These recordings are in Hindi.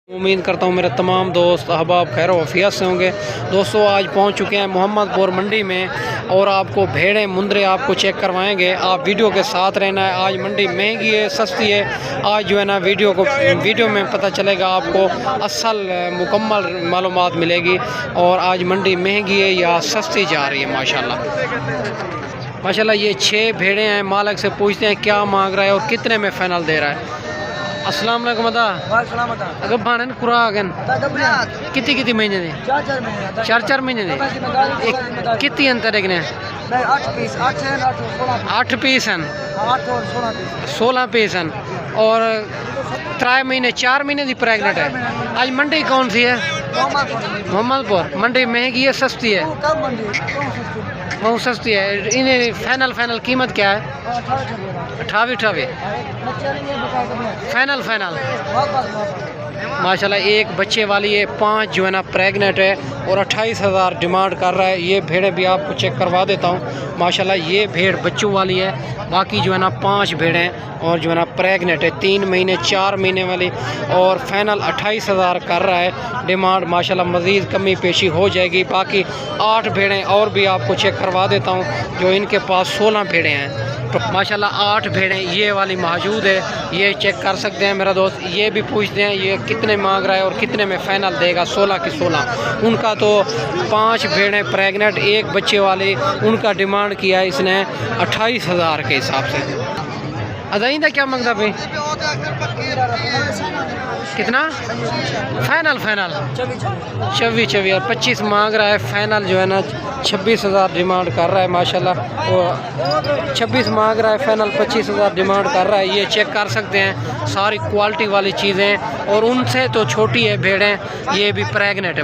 उम्मीद करता हूँ मेरे तमाम दोस्त अहबाब खैर वफ़ियत से होंगे। दोस्तों आज पहुँच चुके हैं मोहम्मदपुर मंडी में और आपको भेड़ें मुंदरे आपको चेक करवाएंगे। आप वीडियो के साथ रहना है। आज मंडी महंगी है सस्ती है, आज जो है ना वीडियो में पता चलेगा आपको असल मुकम्मल मालूमात मिलेगी। और आज मंडी महंगी है या सस्ती जा रही है माशाल्लाह। माशाल्लाह ये 6 भेड़ें हैं। मालिक से पूछते हैं क्या मांग रहा है और कितने में फ़ाइनल दे रहा है। अस्सलाम वालेकुम अगर भाड़न खुरागन कितनी महीने दे 4 महीने दे कितनी अंतर है 8 पीस हैं 16 पीस हैं और 3 महीने 4 महीने की प्रेगनेंट है। आज मंडी कौन सी है? मोहम्मदपुर। मंडी महंगी है सस्ती है? बहुत सस्ती है। इन्हें फाइनल कीमत क्या है? 28 फाइनल माशाल्लाह। एक बच्चे वाली है, 5 जो है ना प्रेगनेंट है और 28,000 डिमांड कर रहा है। ये भेड़ें भी आपको चेक करवा देता हूँ माशाल्लाह। ये भेड़ बच्चों वाली है, बाकी जो है ना 5 भेड़ें और जो है ना प्रेगनेंट है 3 महीने 4 महीने वाली और फाइनल 28,000 कर रहा है डिमांड माशाल्लाह। मज़ीद कमी पेशी हो जाएगी। बाकी 8 भेड़ें और भी आपको चेक करवा देता हूँ जो इनके पास 16 भेड़ें हैं तो माशाल्लाह 8 भेड़ें ये वाली मौजूद है। ये चेक कर सकते हैं मेरा दोस्त। ये भी पूछते हैं ये कितने मांग रहा है और कितने में फ़ाइनल देगा। 16 की 16 उनका तो 5 भेड़ें प्रेगनेंट एक बच्चे वाले उनका डिमांड किया है इसने 28,000 के हिसाब से। अदाइंदा क्या मांगता भाई? कितना फाइनल 26 और 25 मांग रहा है। फाइनल जो है ना 26,000 डिमांड कर रहा है माशाल्लाह। वो 26 मांग रहा है, फाइनल 25,000 डिमांड कर रहा है। ये चेक कर सकते हैं सारी क्वालिटी वाली चीज़ें और उनसे तो छोटी है भेड़ें। ये भी प्रेगनेंट है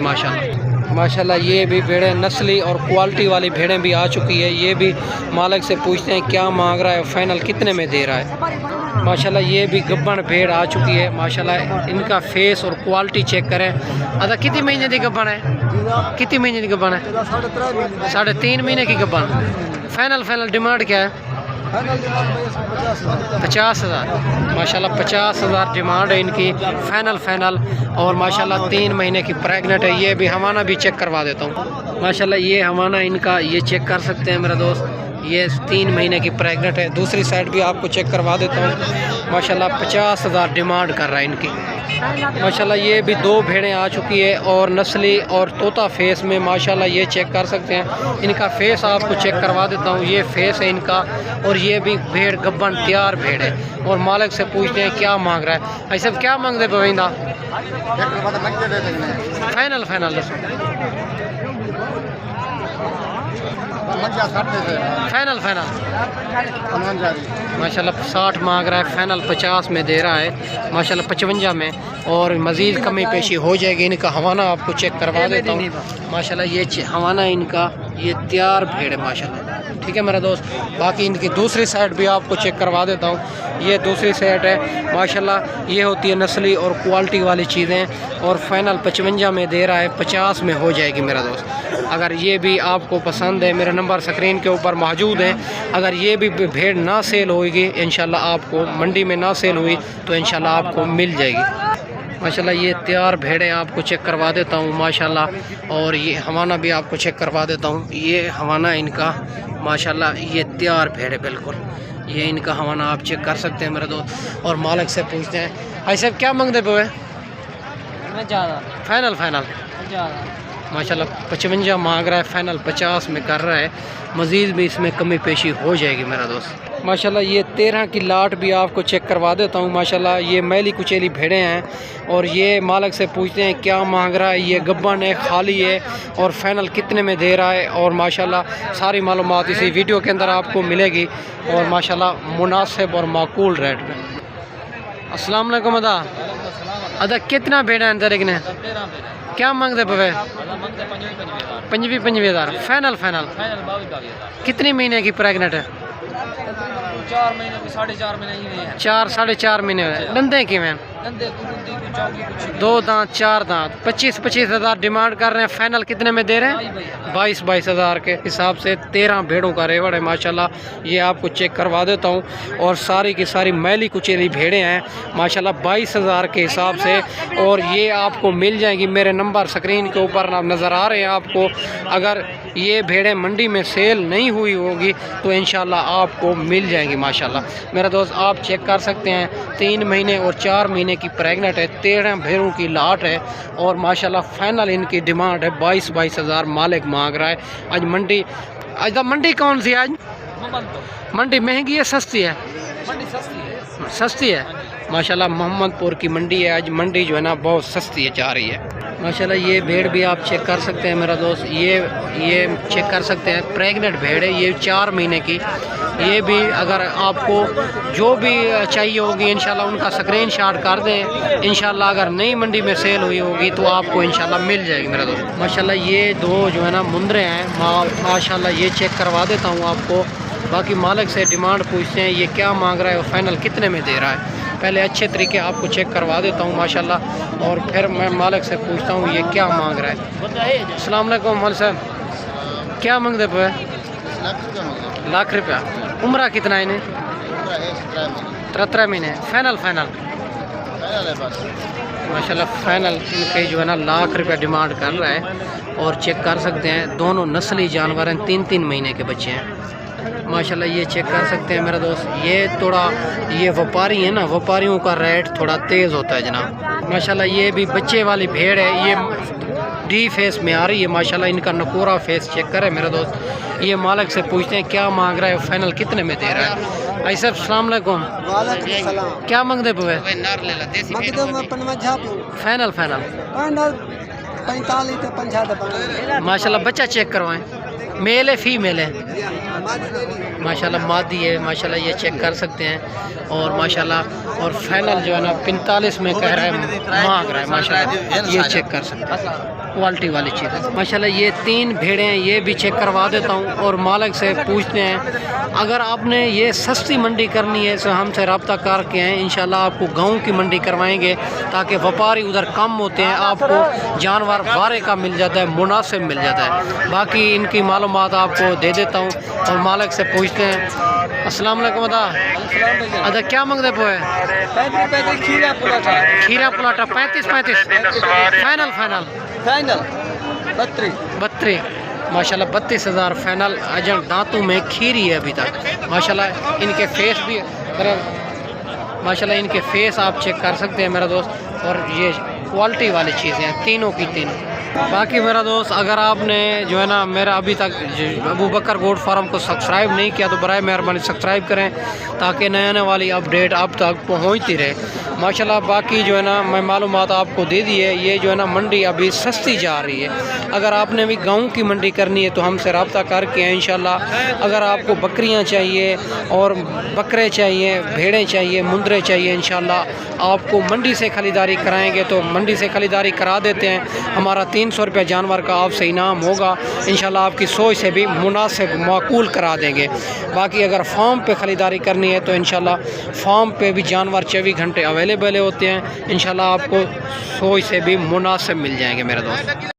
माशाल्लाह। ये भी भेड़ें नस्ली और क्वालिटी वाली भेड़ें भी आ चुकी है। ये भी मालिक से पूछते हैं क्या मांग रहा है, फाइनल कितने में दे रहा है माशाल्लाह। ये भी गब्बन भेड़ आ चुकी है माशाल्लाह। इनका फेस और क्वालिटी चेक करें। अदा कितनी महीने की गब्बन है? कितनी महीने की गब्बन है? 3.5 महीने की गब्बन। फाइनल डिमांड क्या है? 50,000 माशाल्लाह। 50,000 डिमांड है इनकी फाइनल और माशाल्लाह 3 महीने की प्रेग्नेंट है। ये भी हवाना भी चेक करवा देता हूँ माशाल्लाह। ये हवाना इनका ये चेक कर सकते हैं मेरा दोस्त। ये 3 महीने की प्रेग्नेंट है। दूसरी साइड भी आपको चेक करवा देता हूँ माशाल्लाह। 50,000 डिमांड कर रहा है इनकी माशाल्लाह। ये भी 2 भेड़ें आ चुकी है और नस्ली और तोता फेस में माशाल्लाह। ये चेक कर सकते हैं इनका फेस आपको चेक करवा देता हूँ। ये फेस है इनका और ये भी भेड़ गब्बन तैयार भेड़ है। और मालिक से पूछते हैं क्या मांग रहा है। ऐसे क्या मांग दे पवेंदा? फाइनल माशाल्लाह। 60 मांग रहा है, फाइनल 50 में दे रहा है माशाल्लाह। 55 में और मज़ीद कमी पेशी हो जाएगी। इनका हवाना आपको चेक करवा देता हूँ माशाल्लाह। ये हवाना इनका ये तैयार भेड़ है माशाल्लाह। ठीक है मेरा दोस्त। बाकी इनकी दूसरी साइड भी आपको चेक करवा देता हूँ। ये दूसरी साइड है माशाल्लाह। ये होती है नस्ली और क्वालिटी वाली चीज़ें और फाइनल 55 में दे रहा है। 50 में हो जाएगी मेरा दोस्त। अगर ये भी आपको पसंद है मेरा नंबर स्क्रीन के ऊपर मौजूद है। अगर ये भी भेड़ ना सेल होगी इंशाल्लाह आपको मंडी में ना सेल हुई तो इंशाल्लाह आपको मिल जाएगी माशाल्लाह। ये तैयार भेड़ें आपको चेक करवा देता हूँ माशाल्लाह। और ये हवाना भी आपको चेक करवा देता हूँ। ये हवाना इनका माशाल्लाह ये तैयार भेड़ है बिल्कुल। ये इनका हवाना आप चेक कर सकते हैं मेरे दोस्त। और मालिक से पूछते हैं ऐसे क्या मांगते पे? फाइनल माशाल्लाह। 55 मांग रहा है, फाइनल 50 में कर रहा है। मज़ीद भी इसमें कमी पेशी हो जाएगी मेरा दोस्त माशाल्लाह। ये 13 की लाट भी आपको चेक करवा देता हूँ माशाल्लाह। ये मैली कुचेली भेड़ें हैं और ये मालिक से पूछते हैं क्या मांग रहा है। ये गब्बन है, खाली है और फाइनल कितने में दे रहा है। और माशाल्लाह सारी मालूमात इसी वीडियो के अंदर आपको मिलेगी और माशाल्लाह मुनासिब और माकूल रेट में। अस्सलाम वालेकुम अदा कितना भेड़ा अंदर देखने क्या मांगते पे? 25,000 फाइनल कितनी महीने की प्रेग्नेंट है? 4 महीने 4.5 महीने ही है। 4 साढ़े 4 महीने दंदे कि में दो दांत 4 दांत 25-25 हज़ार डिमांड कर रहे हैं। फाइनल कितने में दे रहे हैं? 22-22 हज़ार के हिसाब से 13 भेड़ों का रेवड़ है माशाल्लाह। ये आपको चेक करवा देता हूँ। और सारी की सारी मैली कुचेली भेड़ें हैं माशाल्लाह 22 हज़ार के हिसाब से। और ये आपको मिल जाएंगी, मेरे नंबर स्क्रीन के ऊपर नज़र आ रहे हैं आपको। अगर ये भेड़ें मंडी में सेल नहीं हुई होगी तो इंशाल्लाह आपको मिल जाएंगी माशाल्लाह। मेरा दोस्त आप चेक कर सकते हैं 3 महीने और 4 महीने की प्रेग्नेंट है, 13 भेड़ों की लाट है। और माशाल्लाह फाइनल इनकी डिमांड है 22-22 हज़ार मालिक मांग रहा है। आज मंडी कौन सी है आज? मंडी महंगी है सस्ती है? मंडी सस्ती है माशाल्लाह। मोहम्मदपुर की मंडी है आज। मंडी जो है ना बहुत सस्ती है जा रही है माशाल्लाह। ये भेड़ भी आप चेक कर सकते हैं मेरा दोस्त। ये चेक कर सकते हैं प्रेग्नेंट भेड़ है, ये 4 महीने की। ये भी अगर आपको जो भी चाहिए होगी इंशाल्लाह उनका स्क्रीनशॉट कर दें। इंशाल्लाह अगर नई मंडी में सेल हुई होगी तो आपको इंशाल्लाह मिल जाएगी मेरा दोस्त माशाल्लाह। ये दो जो है ना मुंदरे हैं माशाल्लाह। ये चेक करवा देता हूँ आपको। बाकी मालिक से डिमांड पूछते हैं ये क्या मांग रहा है और फाइनल कितने में दे रहा है। पहले अच्छे तरीके आपको चेक करवा देता हूँ माशाल्लाह। और फिर मैं मालिक से पूछता हूँ ये क्या मांग रहा है। अस्सलाम वालेकुम मौलवी साहब, क्या मांगते पे? लाख रुपया। उम्र कितना है इन्हें? 13 महीने। फाइनल माशाल्लाह फाइनल इनके जो है ना लाख रुपया डिमांड कर रहा है। और चेक कर सकते हैं दोनों नस्ली जानवर हैं, 3-3 महीने के बच्चे हैं माशाल्लाह। ये चेक कर सकते हैं मेरा दोस्त। ये थोड़ा ये व्यापारी है ना, व्यापारियों का रेट थोड़ा तेज़ होता है जनाब माशाल्लाह। ये भी बच्चे वाली भेड़ है, ये डी फेस में आ रही है माशाल्लाह। इनका नकोरा फेस चेक करे मेरा दोस्त। ये मालिक से पूछते हैं क्या मांग रहा है, फाइनल कितने में दे रहा है। भाई साहब अस्सलाम वालेकुम, क्या मांगते पे? फाइनल 45 माशाल्लाह। बच्चा चेक करवाएं, मेल है फीमेल है माशाल्लाह, मादी है माशाल्लाह। ये चेक कर सकते हैं। और माशाल्लाह और फाइनल जो है ना 45 में कह रहा है, मांग रहा है माशाल्लाह। ये चेक कर सकते हैं क्वालिटी वाली चीज़ है माशाल्लाह। ये 3 भेड़ें हैं, ये भी चेक करवा देता हूँ। और मालिक से पूछते हैं अगर आपने ये सस्ती मंडी करनी है तो हमसे रब्ता करके हैं इंशाल्लाह आपको गाँव की मंडी करवाएंगे ताकि व्यापारी उधर कम होते हैं, आपको जानवर वारे का मिल जाता है, मुनासिब मिल जाता है। बाकी इनकी मालूमात आपको दे देता हूँ। और मालिक से पूछते हैं अस्सलाम वालेकुम अदा क्या मांगते पे? खीरा पुलाटा 35 फाइनल 32 माशाल्लाह। 32 हज़ार फाइनल। अजन दांतों में खीरी है अभी तक माशाल्लाह। इनके फेस भी माशाल्लाह, इनके फेस आप चेक कर सकते हैं मेरा दोस्त। और ये क्वालिटी वाली चीज़ें हैं तीनों की तीनों। बाकी मेरा दोस्त अगर आपने जो है ना मेरा अभी तक अबू बकर गोट फार्म को सब्सक्राइब नहीं किया तो बराए मेहरबानी सब्सक्राइब करें ताकि नए आने वाली अपडेट आप तक पहुंचती रहे माशाल्लाह। बाकी जो है ना मैं मालूमात आपको दे दी है। ये जो है ना मंडी अभी सस्ती जा रही है। अगर आपने भी गाँव की मंडी करनी है तो हमसे रब्ता करके इंशाल्लाह। अगर आपको बकरियाँ चाहिए और बकरे चाहिए, भेड़ें चाहिए, मुंदरे चाहिए इंशाल्लाह आपको मंडी से ख़रीदारी कराएँगे तो मंडी से ख़रीदारी करा देते हैं। हमारा 300 रुपये जानवर का आपसे इनाम होगा इंशाल्लाह। आपकी सोच से भी मुनासिब माकूल करा देंगे। बाकी अगर फार्म पे ख़रीदारी करनी है तो इंशाल्लाह फार्म पे भी जानवर 24 घंटे अवेलेबल होते हैं इंशाल्लाह। आपको सोच से भी मुनासिब मिल जाएंगे मेरे दोस्त।